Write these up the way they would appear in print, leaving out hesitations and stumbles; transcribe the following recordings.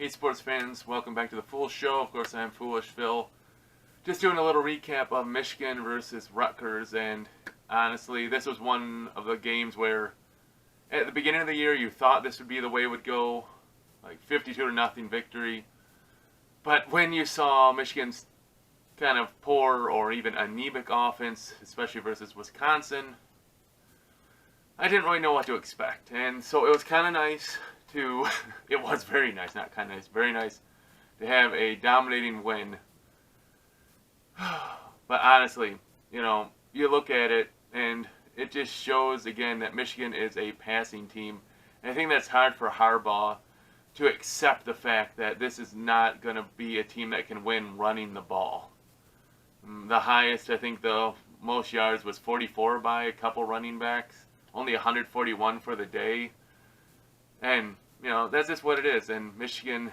Hey sports fans, welcome back to the Fool Show. Of course, I'm Foolish Phil. Just doing a little recap of Michigan versus Rutgers, and honestly, this was one of the games where at the beginning of the year you thought this would be the way it would go, like 52-0 victory. But when you saw Michigan's kind of poor or even anemic offense, especially versus Wisconsin, I didn't really know what to expect. And so it was kind of nice to, it was very nice, not kind of nice, very nice to have a dominating win. But honestly, you look at it and it just shows again that Michigan is a passing team. And I think that's hard for Harbaugh to accept the fact that this is not going to be a team that can win running the ball. The highest, I think the most yards was 44 by a couple running backs. Only 141 for the day. And, that's just what it is. And Michigan,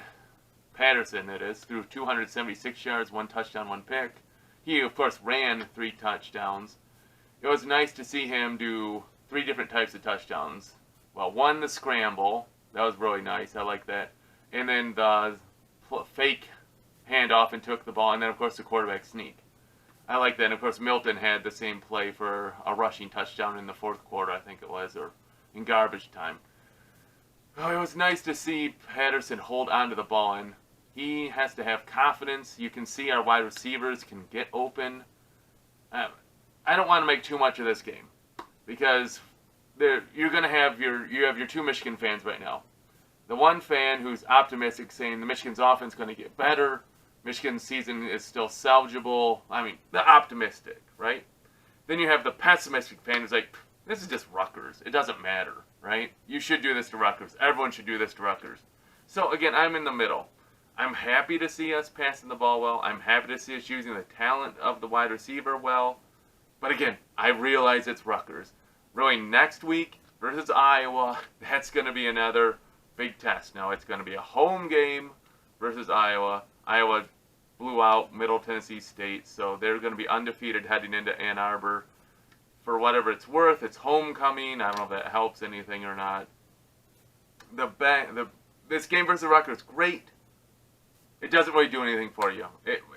Patterson, it is, threw 276 yards, 1 touchdown, 1 pick. He, of course, ran 3 touchdowns. It was nice to see him do 3 different types of touchdowns. Well, 1, the scramble. That was really nice. I like that. And then the fake handoff and took the ball. And then, of course, the quarterback sneak. I like that. And, of course, Milton had the same play for a rushing touchdown in the 4th quarter, I think it was, or in garbage time. Oh, it was nice to see Patterson hold on to the ball, and he has to have confidence. You can see our wide receivers can get open. I don't want to make too much of this game because you're going to have your 2 Michigan fans right now. The one fan who's optimistic saying the Michigan's offense is going to get better. Michigan's season is still salvageable. I mean, the optimistic, right? Then you have the pessimistic fan who's like, this is just Rutgers. It doesn't matter, right? You should do this to Rutgers. Everyone should do this to Rutgers. So, again, I'm in the middle. I'm happy to see us passing the ball well. I'm happy to see us using the talent of the wide receiver well. But, again, I realize it's Rutgers. Really, next week versus Iowa, that's going to be another big test. Now, it's going to be a home game versus Iowa. Iowa blew out Middle Tennessee State, so they're going to be undefeated heading into Ann Arbor. For whatever it's worth, it's homecoming. I don't know if that helps anything or not. This game versus Rutgers, great. It doesn't really do anything for you,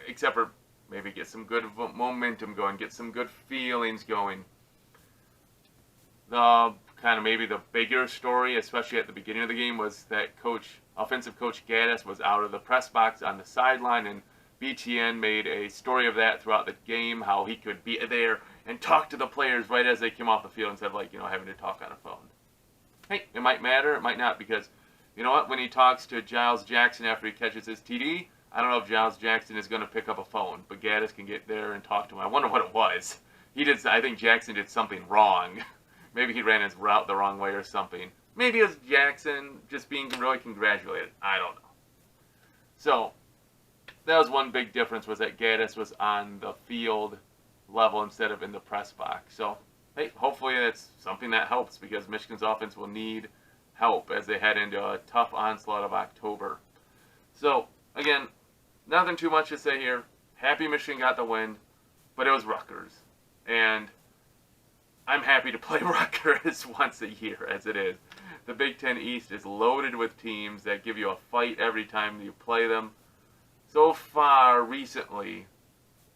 except for maybe get some good momentum going, get some good feelings going. The kind of maybe the bigger story, especially at the beginning of the game, was that offensive coach Gaddis was out of the press box on the sideline, and BTN made a story of that throughout the game, how he could be there and talk to the players right as they came off the field instead of having to talk on a phone. Hey, it might matter, it might not, because you know what? When he talks to Giles Jackson after he catches his TD, I don't know if Giles Jackson is going to pick up a phone, but Gaddis can get there and talk to him. I wonder what it was. I think Jackson did something wrong. Maybe he ran his route the wrong way or something. Maybe it was Jackson just being really congratulated. I don't know. So, that was one big difference, was that Gaddis was on the field level instead of in the press box. So, hey, hopefully that's something that helps, because Michigan's offense will need help as they head into a tough onslaught of October. So, again, nothing too much to say here. Happy Michigan got the win, but it was Rutgers. And I'm happy to play Rutgers once a year, as it is. The Big Ten East is loaded with teams that give you a fight every time you play them. So far, recently,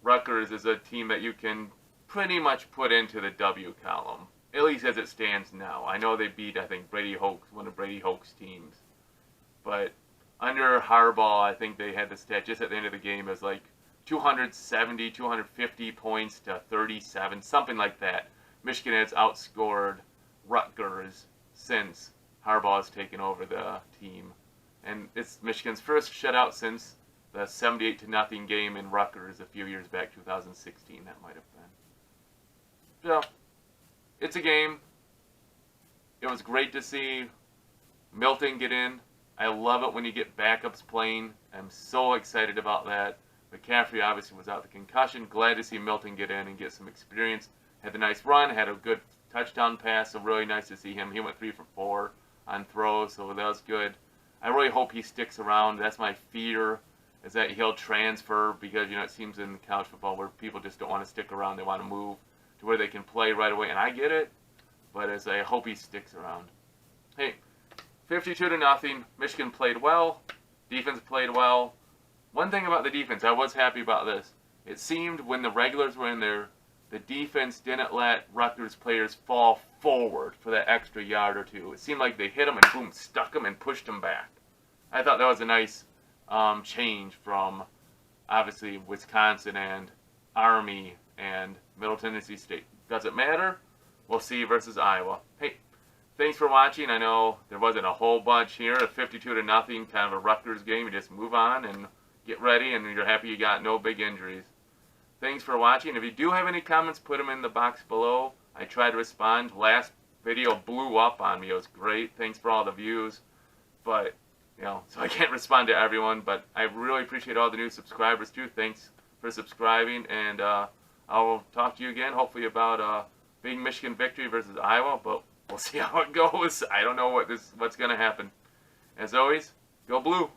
Rutgers is a team that you can pretty much put into the W column, at least as it stands now. I know they beat, I think, Brady Hoke's, one of Brady Hoke's teams. But under Harbaugh, I think they had the stat just at the end of the game as 270, 250 points to 37, something like that. Michigan has outscored Rutgers since Harbaugh has taken over the team. And it's Michigan's first shutout since the 78-0 game in Rutgers a few years back, 2016, that might have been. So, it's a game. It was great to see Milton get in. I love it when you get backups playing. I'm so excited about that. McCaffrey obviously was out with concussion. Glad to see Milton get in and get some experience. Had a nice run, had a good touchdown pass, so really nice to see him. He went 3 for 4 on throws, so that was good. I really hope he sticks around. That's my fear, is that he'll transfer, because it seems in college football where people just don't want to stick around. They want to move to where they can play right away, and I get it, but I hope he sticks around. Hey, 52-0. Michigan played well. Defense played well. One thing about the defense, I was happy about this. It seemed when the regulars were in there, the defense didn't let Rutgers players fall forward for that extra yard or two. It seemed like they hit them and boom, stuck them and pushed them back. I thought that was a nice change from obviously Wisconsin and Army and Middle Tennessee State. Does it matter? We'll see versus Iowa. Hey, thanks for watching. I know there wasn't a whole bunch here. A 52-0, kind of a Rutgers game. You just move on and get ready, and you're happy you got no big injuries. Thanks for watching. If you do have any comments, put them in the box below. I tried to respond. Last video blew up on me. It was great. Thanks for all the views. But, so I can't respond to everyone. But I really appreciate all the new subscribers, too. Thanks for subscribing. And I'll talk to you again, hopefully, about big Michigan victory versus Iowa. But we'll see how it goes. I don't know what's going to happen. As always, go blue.